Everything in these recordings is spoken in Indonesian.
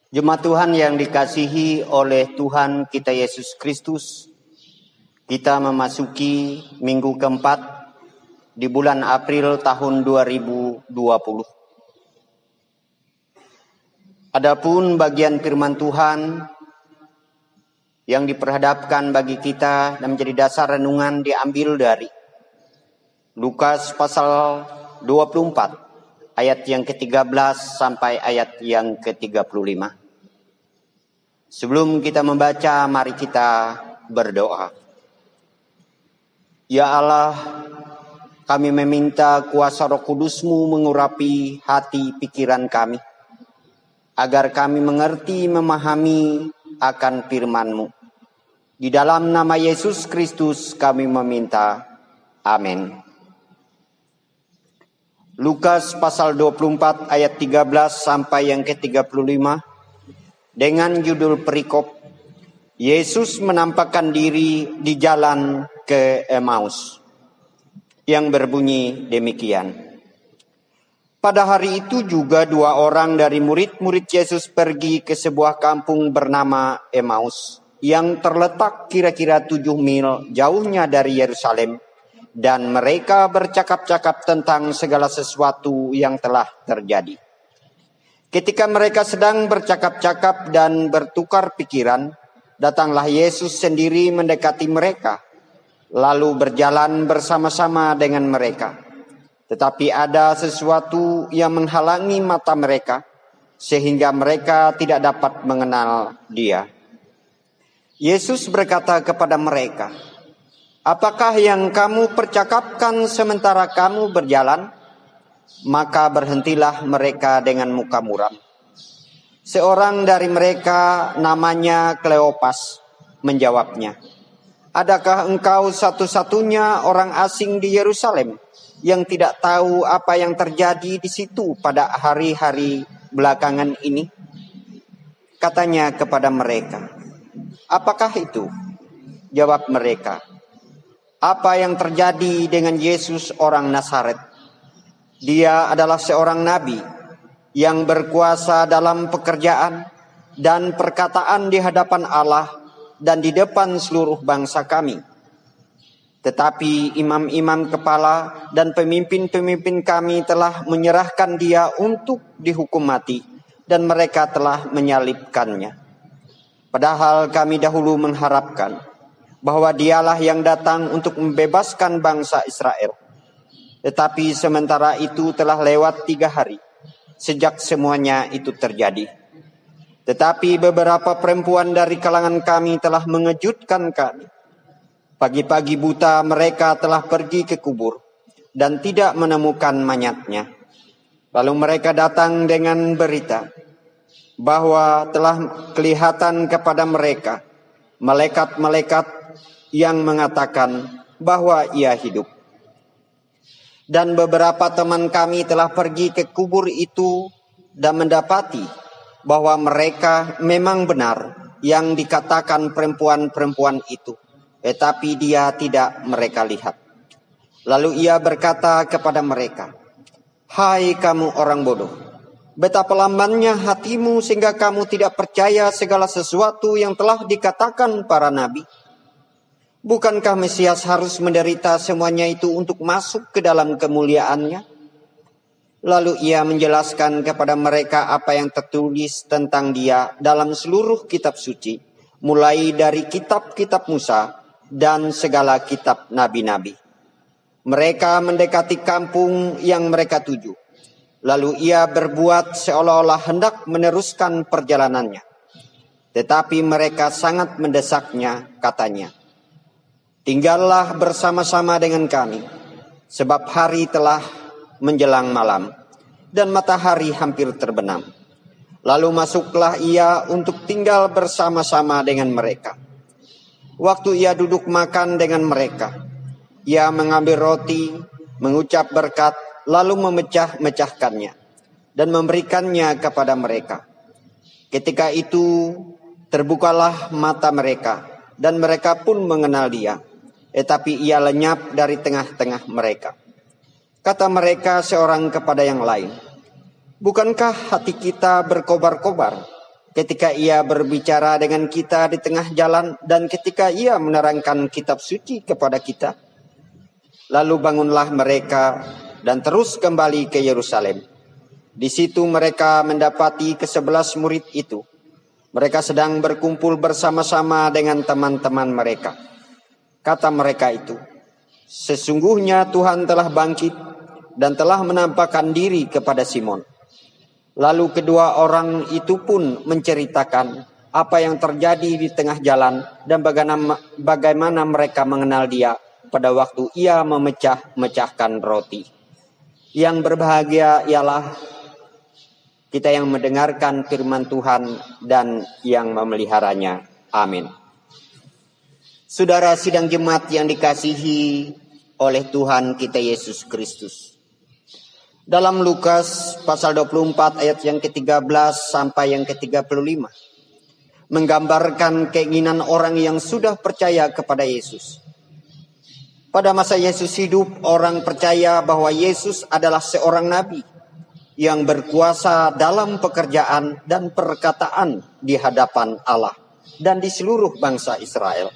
Jemaat Tuhan yang dikasihi oleh Tuhan kita Yesus Kristus, kita memasuki minggu keempat di bulan April tahun 2020. Adapun bagian firman Tuhan yang diperhadapkan bagi kita dan menjadi dasar renungan diambil dari Lukas pasal 24. Ayat yang ke-13 sampai ayat yang ke-35. Sebelum kita membaca, mari kita berdoa. Ya Allah, kami meminta kuasa Roh Kudus-Mu mengurapi hati pikiran kami, agar kami mengerti, memahami akan firman-Mu. Di dalam nama Yesus Kristus kami meminta. Amin. Lukas pasal 24 ayat 13 sampai yang ke-35 dengan judul perikop Yesus menampakkan diri di jalan ke Emmaus yang berbunyi demikian. Pada hari itu juga dua orang dari murid-murid Yesus pergi ke sebuah kampung bernama Emmaus yang terletak kira-kira 7 mil jauhnya dari Yerusalem. Dan mereka bercakap-cakap tentang segala sesuatu yang telah terjadi. Ketika mereka sedang bercakap-cakap dan bertukar pikiran, datanglah Yesus sendiri mendekati mereka, lalu berjalan bersama-sama dengan mereka. Tetapi ada sesuatu yang menghalangi mata mereka, sehingga mereka tidak dapat mengenal Dia. Yesus berkata kepada mereka, "Apakah yang kamu percakapkan sementara kamu berjalan?" Maka berhentilah mereka dengan muka muram. Seorang dari mereka namanya Kleopas menjawabnya, "Adakah engkau satu-satunya orang asing di Yerusalem yang tidak tahu apa yang terjadi di situ pada hari-hari belakangan ini?" Katanya kepada mereka, "Apakah itu?" Jawab mereka, "Apa yang terjadi dengan Yesus orang Nazaret? Dia adalah seorang nabi yang berkuasa dalam pekerjaan dan perkataan di hadapan Allah dan di depan seluruh bangsa kami. Tetapi imam-imam kepala dan pemimpin-pemimpin kami telah menyerahkan dia untuk dihukum mati dan mereka telah menyalibkannya. Padahal kami dahulu mengharapkan bahwa dialah yang datang untuk membebaskan bangsa Israel. Tetapi sementara itu telah lewat 3 hari sejak semuanya itu terjadi. Tetapi beberapa perempuan dari kalangan kami telah mengejutkan kami. Pagi-pagi buta mereka telah pergi ke kubur dan tidak menemukan mayatnya. Lalu mereka datang dengan berita bahwa telah kelihatan kepada mereka malaikat-malaikat yang mengatakan bahwa ia hidup. Dan beberapa teman kami telah pergi ke kubur itu dan mendapati bahwa mereka memang benar yang dikatakan perempuan-perempuan itu, tetapi dia tidak mereka lihat. Lalu ia berkata kepada mereka, "Hai kamu orang bodoh, betapa lambannya hatimu sehingga kamu tidak percaya segala sesuatu yang telah dikatakan para nabi. Bukankah Mesias harus menderita semuanya itu untuk masuk ke dalam kemuliaannya?" Lalu ia menjelaskan kepada mereka apa yang tertulis tentang dia dalam seluruh kitab suci, mulai dari kitab-kitab Musa dan segala kitab nabi-nabi. Mereka mendekati kampung yang mereka tuju. Lalu ia berbuat seolah-olah hendak meneruskan perjalanannya. Tetapi mereka sangat mendesaknya, katanya, "Tinggallah bersama-sama dengan kami, sebab hari telah menjelang malam, dan matahari hampir terbenam." Lalu masuklah ia untuk tinggal bersama-sama dengan mereka. Waktu ia duduk makan dengan mereka, ia mengambil roti, mengucap berkat, lalu memecah-mecahkannya, dan memberikannya kepada mereka. Ketika itu terbukalah mata mereka, dan mereka pun mengenal dia. Tetapi ia lenyap dari tengah-tengah mereka. Kata mereka seorang kepada yang lain, "Bukankah hati kita berkobar-kobar ketika ia berbicara dengan kita di tengah jalan, dan ketika ia menerangkan kitab suci kepada kita. Lalu bangunlah mereka dan terus kembali ke Yerusalem. Di situ mereka mendapati ke-11 murid itu. Mereka sedang berkumpul bersama-sama dengan teman-teman mereka. Kata mereka itu, "Sesungguhnya Tuhan telah bangkit dan telah menampakkan diri kepada Simon." Lalu kedua orang itu pun menceritakan apa yang terjadi di tengah jalan dan bagaimana mereka mengenal dia pada waktu ia memecah-mecahkan roti. Yang berbahagia ialah kita yang mendengarkan firman Tuhan dan yang memeliharanya. Amin. Saudara sidang jemaat yang dikasihi oleh Tuhan kita Yesus Kristus. Dalam Lukas pasal 24 ayat yang ke-13 sampai yang ke-35. Menggambarkan keinginan orang yang sudah percaya kepada Yesus. Pada masa Yesus hidup, orang percaya bahwa Yesus adalah seorang nabi yang berkuasa dalam pekerjaan dan perkataan di hadapan Allah dan di seluruh bangsa Israel.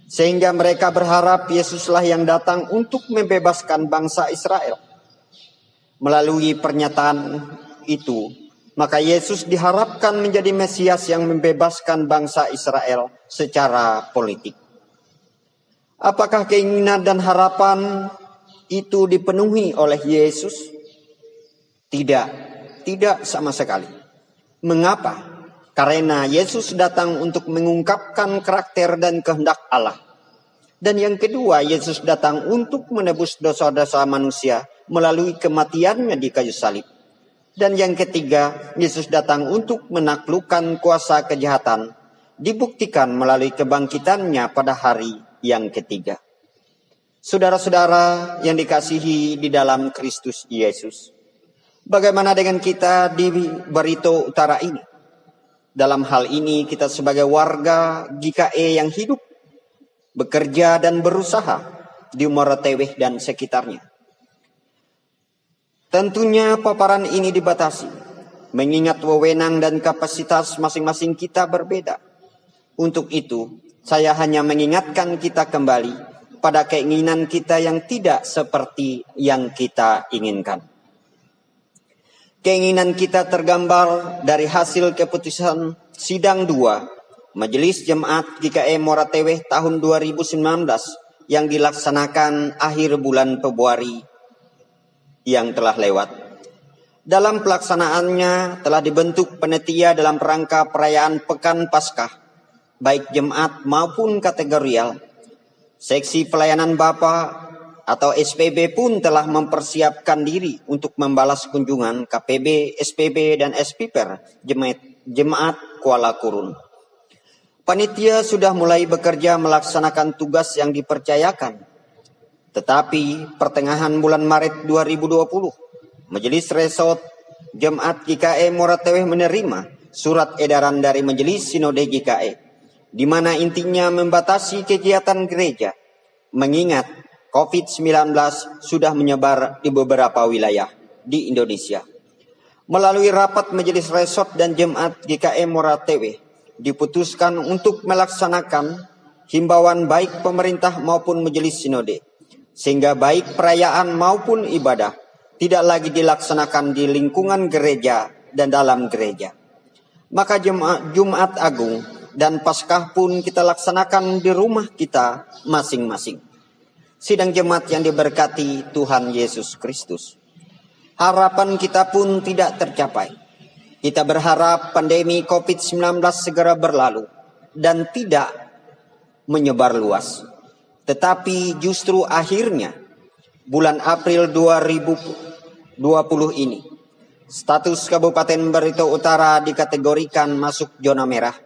Sehingga mereka berharap Yesuslah yang datang untuk membebaskan bangsa Israel. Melalui pernyataan itu, maka Yesus diharapkan menjadi Mesias yang membebaskan bangsa Israel secara politik. Apakah keinginan dan harapan itu dipenuhi oleh Yesus? Tidak sama sekali. Mengapa? Karena Yesus datang untuk mengungkapkan karakter dan kehendak Allah. Dan yang kedua, Yesus datang untuk menebus dosa-dosa manusia melalui kematiannya di kayu salib. Dan yang ketiga, Yesus datang untuk menaklukkan kuasa kejahatan, dibuktikan melalui kebangkitannya pada hari yang ketiga. Saudara-saudara yang dikasihi di dalam Kristus Yesus, bagaimana dengan kita di Barito Utara ini? Dalam hal ini kita sebagai warga GKE yang hidup, bekerja dan berusaha di Muara Teweh dan sekitarnya. Tentunya paparan ini dibatasi, mengingat wewenang dan kapasitas masing-masing kita berbeda. Untuk itu, saya hanya mengingatkan kita kembali pada keinginan kita yang tidak seperti yang kita inginkan. Keinginan kita tergambar dari hasil keputusan Sidang 2 Majelis Jemaat GKE Muara Teweh tahun 2019 yang dilaksanakan akhir bulan Februari yang telah lewat. Dalam pelaksanaannya telah dibentuk panitia dalam rangka perayaan Pekan Paskah, baik jemaat maupun kategorial. Seksi pelayanan Bapa atau SPB pun telah mempersiapkan diri untuk membalas kunjungan KPB, SPB, dan SPPR jemaat Kuala Kurun. Panitia sudah mulai bekerja melaksanakan tugas yang dipercayakan. Tetapi pertengahan bulan Maret 2020, Majelis Resort Jemaat GKE Muara Teweh menerima surat edaran dari Majelis Sinode GKE, di mana intinya membatasi kegiatan gereja, mengingat COVID-19 sudah menyebar di beberapa wilayah di Indonesia. Melalui rapat Majelis Resort dan Jemaat GKE Muara Teweh, diputuskan untuk melaksanakan himbauan baik pemerintah maupun Majelis Sinode, sehingga baik perayaan maupun ibadah tidak lagi dilaksanakan di lingkungan gereja dan dalam gereja. Maka Jumat Agung dan Paskah pun kita laksanakan di rumah kita masing-masing. Sidang jemaat yang diberkati Tuhan Yesus Kristus. Harapan kita pun tidak tercapai. Kita berharap pandemi COVID-19 segera berlalu dan tidak menyebar luas. Tetapi justru akhirnya bulan April 2020 ini, status Kabupaten Barito Utara dikategorikan masuk zona merah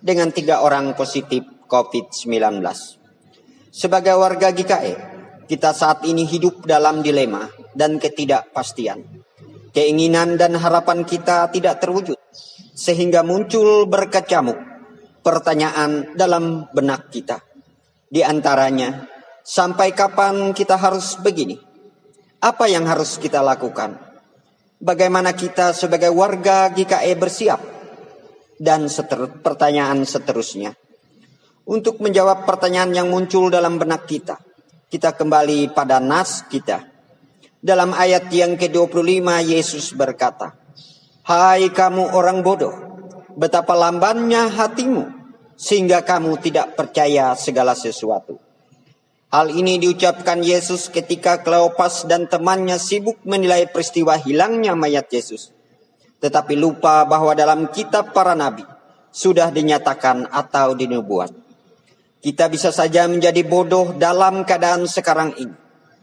dengan 3 orang positif COVID-19. Sebagai warga GKE, kita saat ini hidup dalam dilema dan ketidakpastian. Keinginan dan harapan kita tidak terwujud, sehingga muncul berkecamuk pertanyaan dalam benak kita. Di antaranya, sampai kapan kita harus begini? Apa yang harus kita lakukan? Bagaimana kita sebagai warga GKE bersiap? dan pertanyaan seterusnya. Untuk menjawab pertanyaan yang muncul dalam benak kita kembali pada nas kita. Dalam ayat yang ke-25 Yesus berkata, "Hai kamu orang bodoh, betapa lambannya hatimu, sehingga kamu tidak percaya segala sesuatu." Hal ini diucapkan Yesus ketika Kleopas dan temannya sibuk menilai peristiwa hilangnya mayat Yesus, tetapi lupa bahwa dalam kitab para nabi sudah dinyatakan atau dinubuat. Kita bisa saja menjadi bodoh dalam keadaan sekarang ini.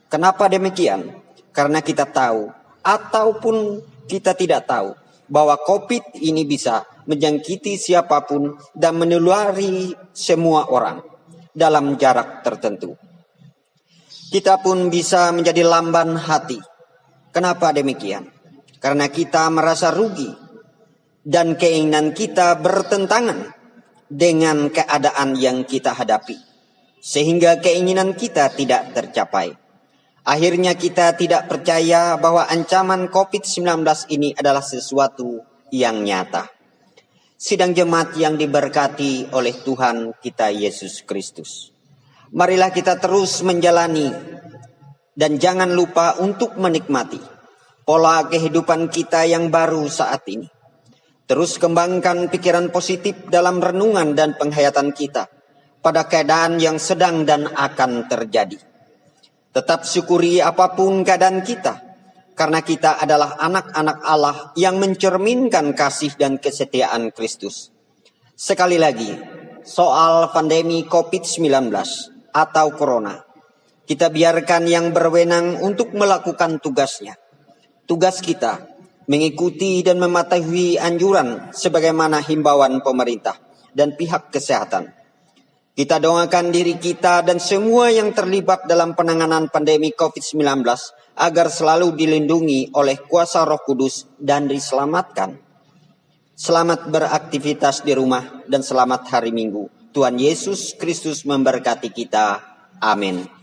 Kenapa demikian? Karena kita tahu ataupun kita tidak tahu bahwa COVID ini bisa menjangkiti siapapun dan menulari semua orang dalam jarak tertentu. Kita pun bisa menjadi lamban hati. Kenapa demikian? Karena kita merasa rugi dan keinginan kita bertentangan dengan keadaan yang kita hadapi, sehingga keinginan kita tidak tercapai. Akhirnya kita tidak percaya bahwa ancaman COVID-19 ini adalah sesuatu yang nyata. Sidang jemaat yang diberkati oleh Tuhan kita Yesus Kristus, marilah kita terus menjalani dan jangan lupa untuk menikmati pola kehidupan kita yang baru saat ini. Terus kembangkan pikiran positif dalam renungan dan penghayatan kita pada keadaan yang sedang dan akan terjadi. Tetap syukuri apapun keadaan kita, karena kita adalah anak-anak Allah yang mencerminkan kasih dan kesetiaan Kristus. Sekali lagi, soal pandemi COVID-19 atau Corona, kita biarkan yang berwenang untuk melakukan tugasnya. Tugas kita mengikuti dan mematuhi anjuran sebagaimana himbauan pemerintah dan pihak kesehatan. Kita doakan diri kita dan semua yang terlibat dalam penanganan pandemi COVID-19 agar selalu dilindungi oleh kuasa Roh Kudus dan diselamatkan. Selamat beraktivitas di rumah dan selamat hari Minggu. Tuhan Yesus Kristus memberkati kita. Amin.